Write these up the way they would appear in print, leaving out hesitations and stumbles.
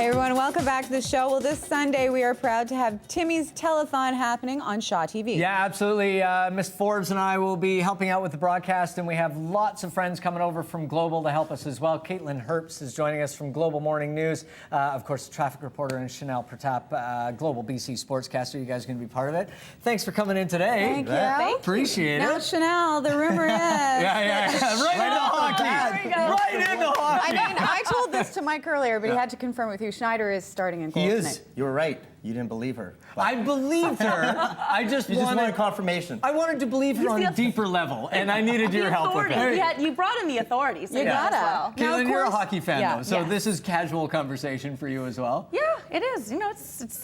Hey everyone, welcome back to the show. Well, this Sunday we are proud to have Timmy's Telethon happening on Shaw TV. Yeah, absolutely. Miss Forbes and I will be helping out with the broadcast, and we have lots of friends coming over from Global to help us as well. Kaitlin Herbst is joining us from Global Morning News. Of course, traffic reporter, and Shanel Pratap, Global BC sportscaster. You guys are going to be part of it. Thanks for coming in today. Thank you. Appreciate Now, it. Shanel, the rumor is... Yeah. Right into hockey. Right into hockey. I mean, I told this to Mike earlier, but he had to confirm with you. Schneider is starting in goal He tonight. is. You were right. You didn't believe her. I believed her. I just wanted confirmation. I wanted to believe her on a deeper level, and I needed your help with it. You brought in the authorities. You gotta. Well. Kaitlin, you're a hockey fan, Yeah. though, so Yes. this is casual conversation for you as well. Yeah, it is. You know,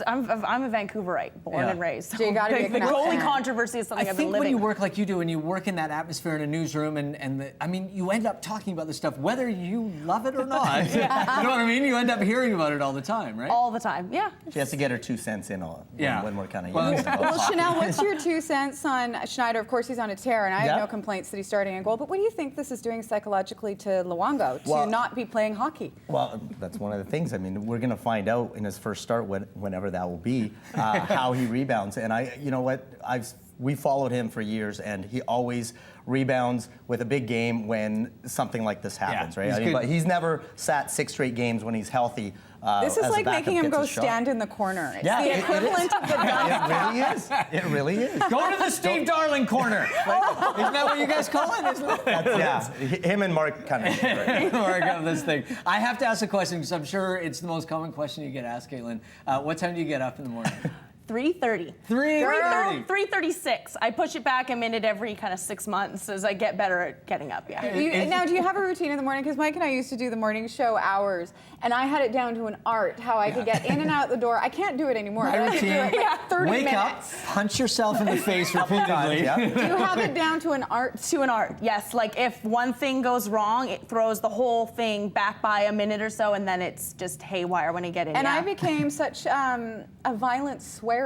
I'm a Vancouverite, born and raised. So you gotta be a the Canucks goalie fan. controversy is something I I've been think living. when you work like you do and you work in that atmosphere in a newsroom I mean, you end up talking about this stuff whether you love it or not. You know what I mean? You end up hearing about it all the time, right? all the time. Yeah. She has to get her 2 cents in on when we're kind of Well, Shanel, what's your 2 cents on Schneider? Of course, he's on a tear, and I have no complaints that he's starting in goal. But what do you think this is doing psychologically to Luongo to not be playing hockey? Well, that's one of the things. I mean, we're going to find out in his first start, whenever that will be, how he rebounds. And you know what? We followed him for years, and he always rebounds with a big game when something like this happens, right? But he's never sat 6 straight games when he's healthy. This is like making him go stand in the corner. It's the equivalent of the It really is. It really is. Go to the Steve Darling corner. Isn't that what you guys call it? Him and Mark kind of. Mark on this thing. I have to ask a question because I'm sure it's the most common question you get asked, Kaitlin. What time do you get up in the morning? 3:30. 3:30. 3:36. I push it back a minute every kind of 6 months as I get better at getting up. Yeah. Now, do you have a routine in the morning? Because Mike and I used to do the morning show hours, and I had it down to an art how I could get in and out the door. I can't do it anymore. My but I could do it like 30 Wake minutes. up, punch yourself in the face repeatedly. Do you have it down to an art? To an art, yes. Like if one thing goes wrong, it throws the whole thing back by a minute or so, and then it's just haywire when I get in. And I became such a violent swearer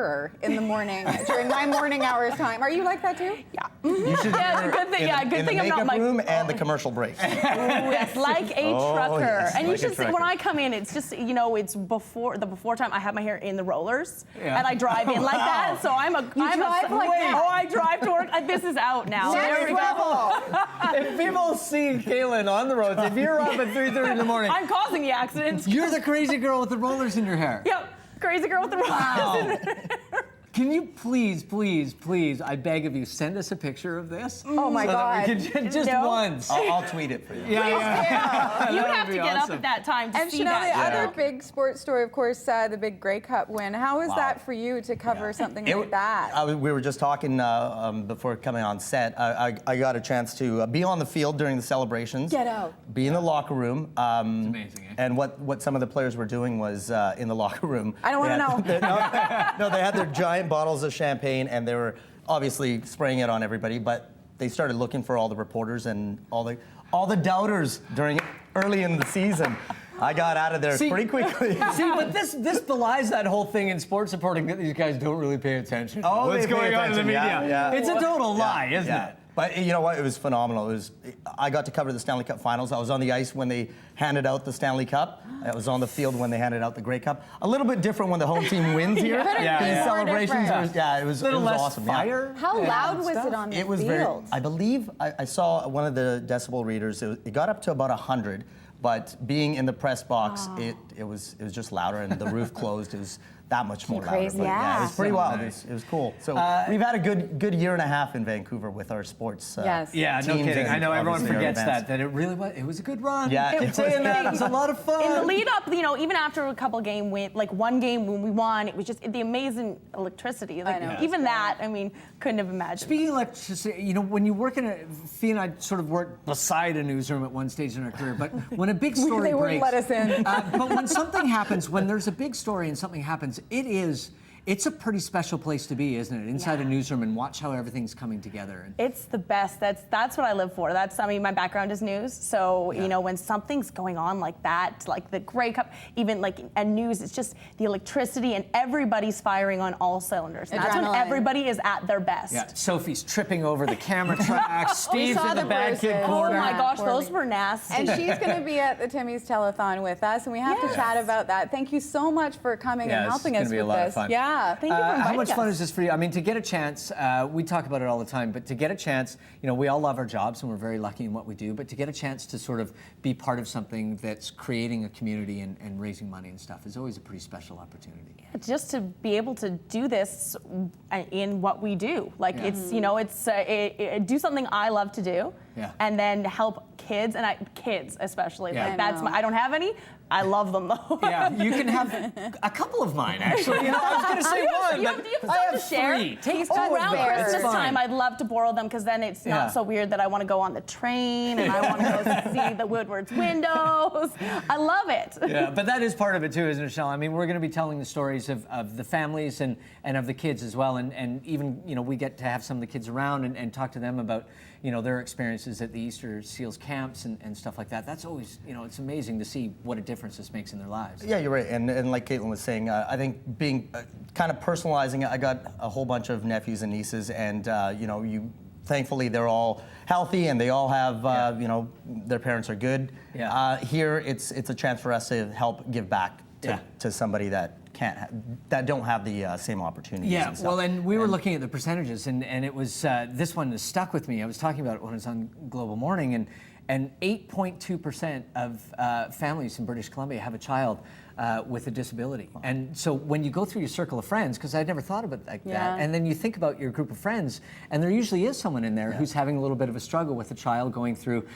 in the morning during my morning hours time. Are you like that too? Yeah. You should Good thing. Good thing I'm not in the makeup room and the commercial break. Yes, like a trucker. Yes, and you like a should see when I come in, it's just it's before time. I have my hair in the rollers, and I drive in like that. So I'm a. I drive to work. This is out now. There we go. If people see Kaitlin on the roads, if you're up at 3:30 in the morning, I'm causing the accidents. you're the crazy girl with the rollers in your hair. Yep. Crazy girl with the rollers. Can you please, I beg of you, send us a picture of this? Oh my God. That we can, just once. I'll tweet it for you. Yeah. You have to get up at that time to And see Shanel, that. the other big sports story, of course, the big Grey Cup win. How is that for you to cover something like that? We were just talking before coming on set. I got a chance to be on the field during the celebrations. Get out. Be in the locker room. It's amazing. And what some of the players were doing was in the locker room. I don't want to know. No, they had their giant bottles of champagne, and they were obviously spraying it on everybody. But they started looking for all the reporters and all the doubters early in the season. I got out of there pretty quickly. But this belies that whole thing in sports reporting that these guys don't really pay attention. Oh, what's they pay going on in the media? attention, yeah. It's a total lie, isn't it? But you know what? It was phenomenal. I got to cover the Stanley Cup Finals. I was on the ice when they handed out the Stanley Cup. I was on the field when they handed out the Grey Cup. A little bit different when the home team wins here. These celebrations were, it was less awesome. Fire. How loud was it on the field? It was very. I believe I saw one of the decibel readers. It got up to about 100. But being in the press box, it was just louder, and the roof closed. It was that much more louder. But it was pretty wild. It was cool. So we've had a good year and a half in Vancouver with our sports. Yeah, no kidding. I know everyone forgets that it really was. It was a good run. Yeah, it was a lot of fun. In the lead up, even after a couple game win, like one game when we won, it was just the amazing electricity. Like, even that, couldn't have imagined. Speaking of electricity, when you work in Fiona and I sort of worked beside a newsroom at one stage in our career, but when a big story they wouldn't breaks, let us in. but when something happens, when there's a big story and something happens, It's a pretty special place to be, isn't it? Inside a newsroom and watch how everything's coming together. It's the best. That's what I live for. I mean, my background is news. So, you know, when something's going on like that, like the Grey Cup, even like and news, it's just the electricity and everybody's firing on all cylinders. And that's when everybody is at their best. Yeah, Sophie's tripping over the camera tracks. Steve's in the bad kid corner. Oh my gosh, those were nasty. And she's going to be at the Timmy's Telethon with us, and we have to chat about that. Thank you so much for coming and helping us with this. It's going to be a lot of fun. Yeah, thank you for inviting us. How much fun is this for you? I mean, to get a chance, we talk about it all the time, but to get a chance, you know, we all love our jobs and we're very lucky in what we do, but to get a chance to sort of be part of something that's creating a community and raising money and stuff is always a pretty special opportunity. Just to be able to do this in what we do, like it's, you know, it's do something I love to do, and then help kids, and kids especially. Like that's I don't have any. I love them though. Yeah, you can have a couple of mine actually. You know, I was going to say one, but I have share. 3. Around Christmas time, I'd love to borrow them because then it's not so weird that I want to go on the train and I want to go see the Woodward's windows. I love it. Yeah, but that is part of it too, isn't it, Shanel? I mean, we're going to be telling the stories of the families and of the kids as well, and even, you know, we get to have some of the kids around and talk to them about, you know, their experiences at the Easter Seals camps and stuff like that. That's always, you know, it's amazing to see what a difference this makes in their lives. Yeah, you're right. And like Kaitlin was saying, I think being kind of personalizing it, I got a whole bunch of nephews and nieces, and you know, thankfully they're all healthy and they all have, you know, their parents are good. Yeah. Here, it's a chance for us to help give back to somebody that that don't have the same opportunities. Yeah, well, and we were looking at the percentages, and it was this one has stuck with me. I was talking about it when I was on Global Morning, and 8.2% of families in British Columbia have a child with a disability. And so when you go through your circle of friends, because I'd never thought about it like that, and then you think about your group of friends, and there usually is someone in there who's having a little bit of a struggle with a child going through,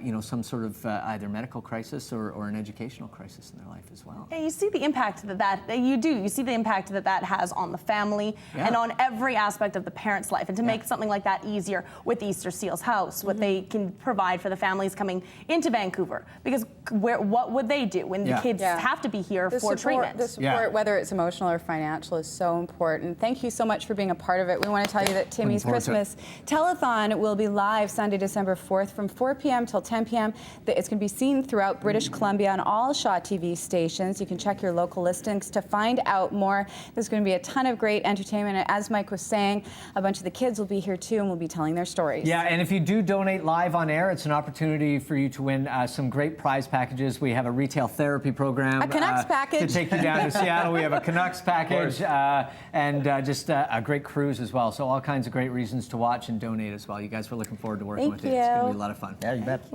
you know, some sort of either medical crisis or an educational crisis in their life as well. And you see the impact that you do. You see the impact that has on the family and on every aspect of the parent's life. And to make something like that easier with Easter Seals House, what they can provide for the families coming into Vancouver, because what would they do when the kids have to be here for treatment? The support, whether it's emotional or financial, is so important. Thank you so much for being a part of it. We want to tell you that Timmy's Christmas Telethon will be live Sunday, December 4th from 4 p.m. till 10 p.m. It's going to be seen throughout British Columbia on all Shaw TV stations. You can check your local listings to find out more. There's going to be a ton of great entertainment. And as Mike was saying, a bunch of the kids will be here too and will be telling their stories. Yeah, and if you do donate live on air, it's an opportunity for you to win some great prize packages. We have a retail therapy program. A Canucks package. To take you down to Seattle. We have a Canucks package and just a great cruise as well. So all kinds of great reasons to watch and donate as well. You guys were looking forward to working with you. It's going to be a lot of fun. Yeah, you bet.